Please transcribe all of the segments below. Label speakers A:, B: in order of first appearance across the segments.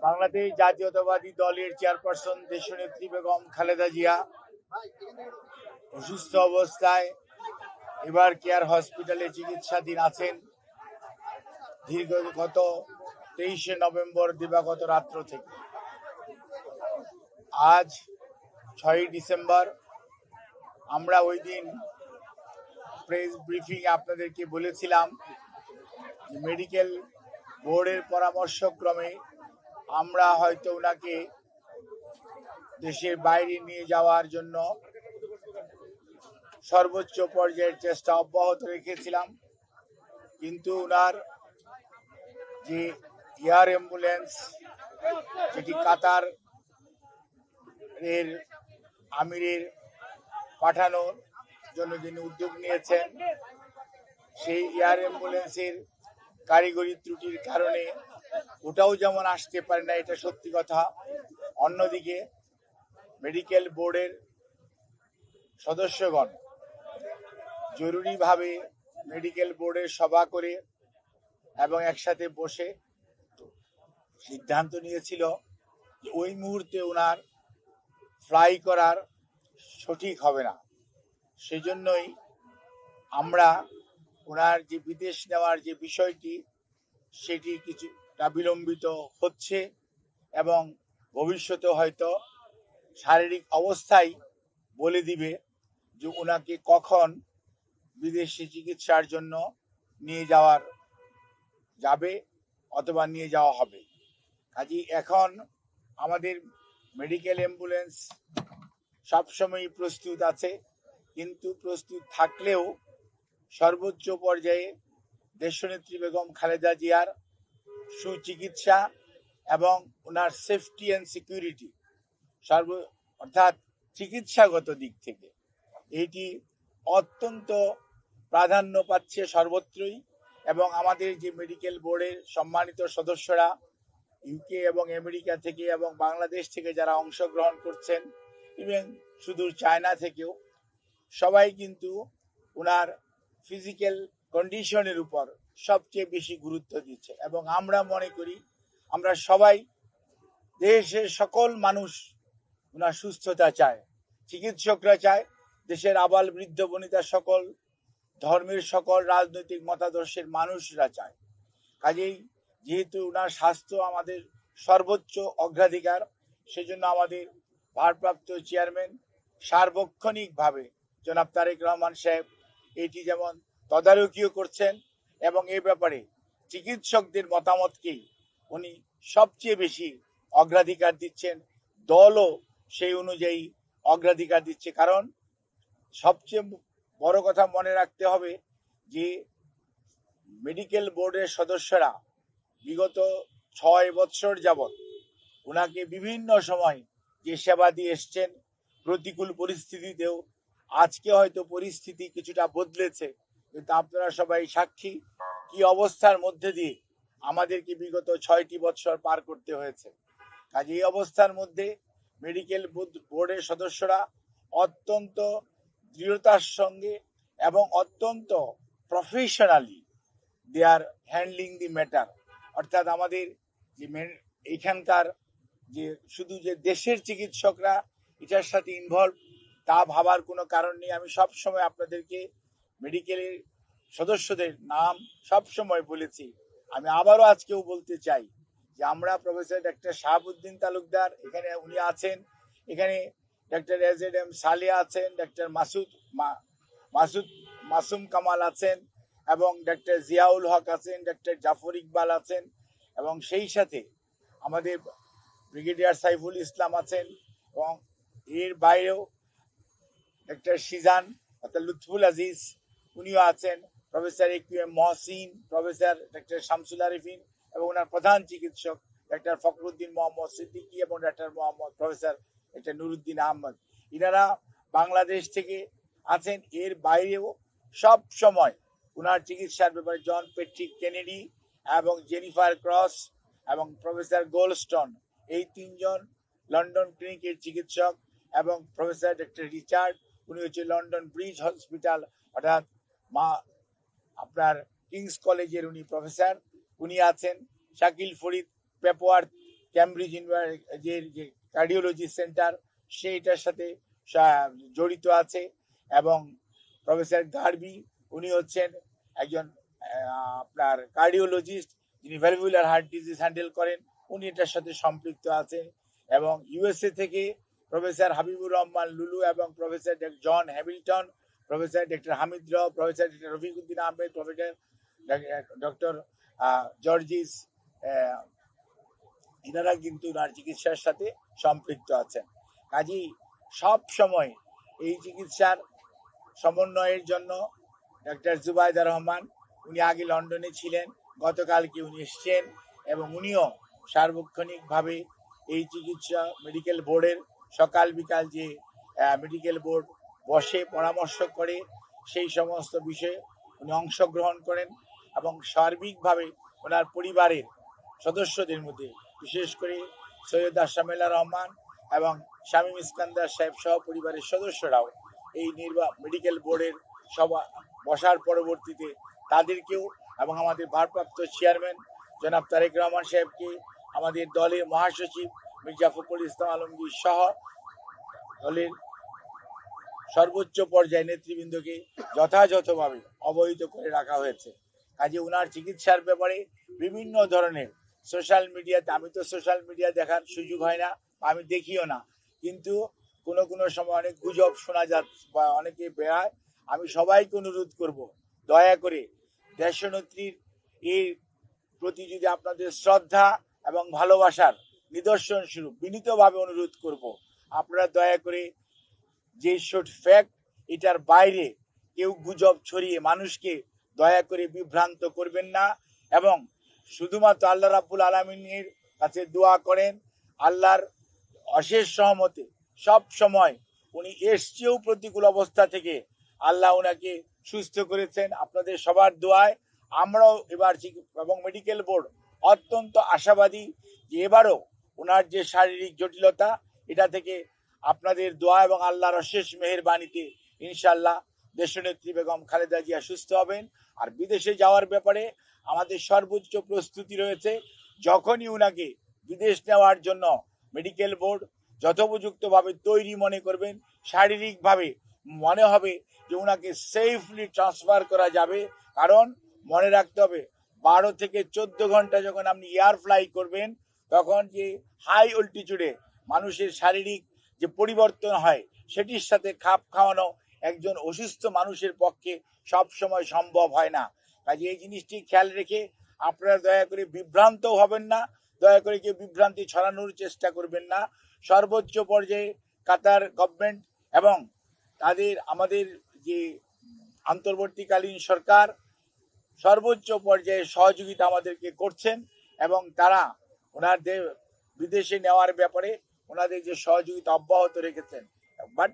A: বাংলাদেশ জাতীয়তাবাদী দলের চেয়ারপারসন দেশনেত্রী বেগম খালেদা জিয়া অসুস্থ অবস্থায় এবার কেয়ার হসপিটালে চিকিৎসাধীন আছেন। গত 23শে নভেম্বর দিবাগত রাত্র থেকে আজ 6ই ডিসেম্বর আমরা ওই দিন প্রেস ব্রিফিং আপনাদেরকে বলেছিলাম মেডিকেল বোর্ডের পরামর্শক্রমে আমরা হয়তো ওনাকে দেশের বাইরে নিয়ে যাওয়ার জন্য সর্বোচ্চ পর্যায়ের চেষ্টা অব্যাহত রেখেছিলাম, কিন্তু ওনার যে এয়ার অ্যাম্বুলেন্স যেটি কাতার এর আমিরের পাঠানোর জন্য যিনি উদ্যোগ নিয়েছেন, সেই এয়ার অ্যাম্বুলেন্সের কারিগরি ত্রুটির কারণে ওটাও যেমন আসতে পারে না, এটা সত্যি কথা। অন্যদিকে মেডিকেল বোর্ডের সদস্যগণ জরুরিভাবে মেডিকেল বোর্ডের সভা করে এবং একসাথে বসে সিদ্ধান্ত নিয়েছিল যে ওই মুহূর্তে ওনার ফ্লাই করার সঠিক হবে না। সেজন্যই আমরা ওনার যে বিদেশ নেওয়ার যে বিষয়টি সেটি কিছুটা বিলম্বিত হচ্ছে এবং ভবিষ্যতে হয়তো শারীরিক অবস্থায় বলে দিবে যে ওনাকে কখন বিদেশে চিকিৎসার জন্য নিয়ে যাবে অথবা নিয়ে যাওয়া হবে। কাজেই এখন আমাদের মেডিকেল অ্যাম্বুলেন্স সবসময় প্রস্তুত আছে, কিন্তু প্রস্তুত থাকলেও সর্বোচ্চ পর্যায়ে দেশনেত্রী বেগম খালেদা জিয়ার সুচিকিৎসা এবং ওনার সেফটি অ্যান্ড সিকিউরিটি অর্থাৎ চিকিৎসাগত দিক থেকে এটি অত্যন্ত প্রাধান্য পাচ্ছে সর্বত্রই। এবং আমাদের যে মেডিকেল বোর্ডের সম্মানিত সদস্যরা ইউকে এবং আমেরিকা থেকে এবং বাংলাদেশ থেকে যারা অংশগ্রহণ করছেন, ইভেন সুদূর চায়না থেকেও, সবাই কিন্তু ওনার ফিজিক্যাল কন্ডিশনের উপর সবচেয়ে বেশি গুরুত্ব দিচ্ছে। এবং আমরা মনে করি আমরা সবাই, দেশের সকল মানুষ ওনার সুস্থতা চায়, চিকিৎসকরা চায়, দেশের আবাল বৃদ্ধ বনিতা সকল ধর্মের সকল রাজনৈতিক মতাদর্শের মানুষরা চায়। কাজেই যেহেতু ওনার স্বাস্থ্য আমাদের সর্বোচ্চ অগ্রাধিকার, সেজন্য আমাদের ভারপ্রাপ্ত চেয়ারম্যান সার্বক্ষণিকভাবে জনাব তারেক রহমান সাহেব এটি যেমন তদারকিও করছেন এবং এ ব্যাপারে চিকিৎসকদের মতামতকেই উনি সবচেয়ে বেশি অগ্রাধিকার দিচ্ছেন। দলও সেই অনুযায়ী অগ্রাধিকার দিচ্ছে, কারণ সবচেয়ে বড় কথা মনে রাখতে হবে যে মেডিকেল বোর্ডের সদস্যরা বিগত 6 বছর যাবৎ ওনাকে বিভিন্ন সময় যে সেবা দিয়ে এসছেন, প্রতিকূল পরিস্থিতিতেও। আজকে হয়তো পরিস্থিতি কিছুটা বদলেছে, কিন্তু আপনারা সবাই সাক্ষী কি অবস্থার মধ্যে দিয়ে আমাদেরকে বিগত 6টি বছর পার করতে হয়েছে। কাজে এই অবস্থার মধ্যে মেডিকেল বোর্ডের সদস্যরা অত্যন্ত দৃঢ়তার সঙ্গে এবং অত্যন্ত professionally they are handling the matter. অর্থাৎ আমাদের যে এখানকার যে শুধু যে দেশের চিকিৎসকরা এটার সাথে ইনভলভ তা ভাবার কোনো কারণ নেই। আমি সব সময় আপনাদেরকে মেডিকেলের সদস্যদের নাম সব সময় বলেছি, আমি আবারও আজকেও বলতে চাই যে আমরা প্রফেসর ডক্টর শাহাবুদ্দিন তালুকদার এখানে উনি আছেন, এখানে ডক্টর এজেড সালেহ আছেন, ডক্টর মাসুম কামাল আছেন এবং ডক্টর জিয়াউল হক আছেন, ডক্টর জাফর ইকবাল আছেন এবং সেই সাথে আমাদের ব্রিগেডিয়ার সাইফুল ইসলাম আছেন এবং এর বাইরেও ডক্টর শিজান অর্থাৎ লুৎফুল আজিজ উনিও আছেন, professor AQM Mohsin, professor doctor Shamsul Arefin এবং ওনার প্রধান চিকিৎসক ডক্টর ফখরুদ্দিন মোহাম্মদ সিদ্দিকী এবং doctor professor doctor Nuruddin Ahmed, ইনারা বাংলাদেশ থেকে আছেন। এর বাইরেও সব সময় ওনার চিকিৎসার ব্যাপারে জন পেট্রিক কেনেডি এবং জেনিফার ক্রস এবং প্রফেসর গোল্ডস্টোন, এই তিনজন লন্ডন ক্লিনিকের চিকিৎসক, এবং প্রফেসর ডক্টর রিচার্ড, উনি হচ্ছে লন্ডন ব্রিজ হসপিটাল অর্থাৎ আপনার কিংস কলেজের উনি প্রফেসর, উনি আছেন। শাকিল ফরিদ পেপোয়ার ক্যামব্রিজ ইউনিভার্সিটির যে কার্ডিওলজি সেন্টার সেইটার সাথে জড়িত আছে। এবং প্রফেসর গার্বি উনি হচ্ছেন একজন আপনার কার্ডিওলজিস্ট, যিনি ভ্যালভুলার হার্ট ডিজিজ হ্যান্ডেল করেন, উনি এটার সাথে সম্পৃক্ত আছে। এবং ইউএসএ থেকে প্রফেসর হাবিবুর রহমান লুলু এবং professor John Hamilton, professor doctor Hamid র, professor doctor Rafiquddin Ahmed, professor doctor Jarjis, এনারা কিন্তু ওনার চিকিৎসার সাথে সম্পৃক্ত আছেন। কাজেই সব সময় এই চিকিৎসার সমন্বয়ের জন্য ডক্টর জুবাইদা রহমান, উনি আগে লন্ডনে ছিলেন, গতকালকে উনি এসছেন এবং উনিও সার্বক্ষণিকভাবে এই চিকিৎসা মেডিকেল বোর্ডের সকাল বিকাল যে মেডিকেল বোর্ড বসে পরামর্শ করে সেই সমস্ত বিষয়ে উনি অংশগ্রহণ করেন। এবং সার্বিকভাবে ওনার পরিবারের সদস্যদের মধ্যে বিশেষ করে সৈয়দ আশামেলা রহমান এবং শামীম ইস্কান্দার সাহেব সহ পরিবারের সদস্যরাও এই মেডিকেল বোর্ডের সভা বসার পরবর্তীতে তাদেরকেও এবং আমাদের ভারপ্রাপ্ত চেয়ারম্যান জনাব তারেক রহমান সাহেবকে, আমাদের দলের মহাসচিব মির্জা ফখরুল ইসলাম আলমগীর সহ দলের সর্বোচ্চ পর্যায়ে নেতৃবৃন্দকে যথাযথভাবে অবহিত করে রাখা হয়েছে। কাজে ওনার চিকিৎসার ব্যাপারে বিভিন্ন ধরনের সোশ্যাল মিডিয়াতে, আমি তো সোশ্যাল মিডিয়া দেখার সুযোগ হয় না, আমি দেখিও না, কিন্তু কোনো কোনো সময় অনেক গুজব শোনা যাচ্ছে বা অনেকে বেড়ায়। আমি সবাইকে অনুরোধ করব, দয়া করে দেশনেত্রীর এর প্রতি যদি আপনাদের শ্রদ্ধা এবং ভালোবাসার নিদর্শন স্বরূপ বিনীতভাবে অনুরোধ করব, আপনারা দয়া করে যে শর্ট ফ্যাক্ট, এটার বাইরে কেউ গুজব ছড়িয়ে মানুষকে দয়া করে বিভ্রান্ত করবেন না। এবং শুধুমাত্র আল্লাহ রাব্বুল আলামিনের কাছে দোয়া করেন, আল্লাহর অশেষ সহমতে সব সময় উনি এর চেয়েও প্রতিকূল অবস্থা থেকে আল্লাহ ওনাকে সুস্থ করেছেন। আপনাদের সবার দোয়ায় আমরাও এবার এবং মেডিকেল বোর্ড অত্যন্ত আশাবাদী যে এবারও ওনার যে শারীরিক জটিলতা, এটা থেকে আপনাদের দোয়া এবং আল্লাহর অশেষ মেহেরবানিতে ইনশাআল্লাহ দেশনেত্রী বেগম খালেদা জিয়া সুস্থ হবেন। আর বিদেশে যাওয়ার ব্যাপারে আমাদের সর্বোচ্চ প্রস্তুতি রয়েছে। যখনই উনাকে বিদেশ নেওয়ার জন্য মেডিকেল বোর্ড যথোপযুক্তভাবে তৈরি মনে করবেন, শারীরিকভাবে মনে হবে যে উনাকে সেফলি ট্রান্সফার করা যাবে, কারণ মনে রাখতে হবে 12 থেকে 14 ঘন্টা যখন আপনি এয়ার ফ্লাই করবেন, তখন যে হাই অল্টিটিউডে মানুষের শারীরিক যে পরিবর্তন হয় সেটির সাথে খাপ খাওয়ানো একজন অসুস্থ মানুষের পক্ষে সব সময় সম্ভব হয় না। কাজে এই জিনিসটি খেয়াল রেখে আপনারা দয়া করে বিভ্রান্ত হবেন না, দয়া করে কেউ বিভ্রান্তি ছড়ানোর চেষ্টা করবেন না। সর্বোচ্চ পর্যায়ে কাতার গভর্নমেন্ট এবং আমাদের যে অন্তর্বর্তীকালীন সরকার সর্বোচ্চ পর্যায়ে সহযোগিতা আমাদেরকে করছেন এবং তারা ওনাদের বিদেশে নেওয়ার ব্যাপারে ওনাদের যে সহযোগিতা অব্যাহত রেখেছেন। বাট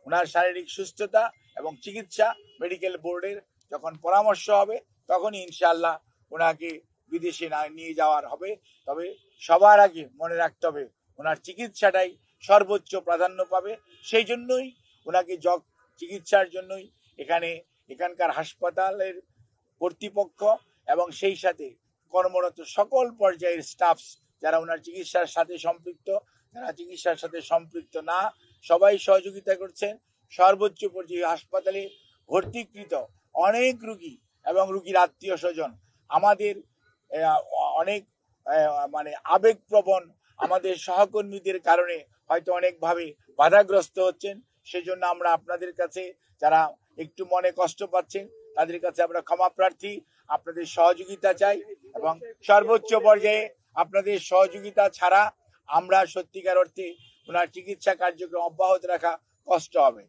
A: ওনার শারীরিক সুস্থতা এবং চিকিৎসা মেডিকেল বোর্ডের যখন পরামর্শ হবে তখনই ইনশাআল্লাহ ওনাকে বিদেশে নিয়ে যাওয়ার হবে। তবে সবার আগে মনে রাখতে হবে ওনার চিকিৎসাটাই সর্বোচ্চ প্রাধান্য পাবে। সেই জন্যই ওনাকে চিকিৎসার জন্যই এখানকার হাসপাতালের কর্তৃপক্ষ এবং সেই সাথে কর্মরত সকল পর্যায়ের স্টাফ যারা ওনার চিকিৎসার সাথে সম্পৃক্ত, যারা চিকিৎসার সাথে সম্পৃক্ত না, সবাই সহযোগিতা করছেন। সর্বোচ্চ পর্যায়ে হাসপাতালে ভর্তিকৃত অনেক রুগী এবং রুগীর আত্মীয় স্বজন আমাদের অনেক আবেগপ্রবণ আমাদের সহকর্মীদের কারণে হয়তো অনেকভাবে বাধাগ্রস্ত হচ্ছেন। সেজন্য আমরা আপনাদের কাছে, যারা একটু মনে কষ্ট পাচ্ছেন, তাদের কাছে আমরা ক্ষমা প্রার্থী, আপনাদের সহযোগিতা চাই। এবং সর্বোচ্চ পর্যায়ে আপনাদের সহযোগিতা ছাড়া আমরা সত্যিকার অর্থে ওনার চিকিৎসা কার্যক্রম অব্যাহত রাখা কষ্ট হবে।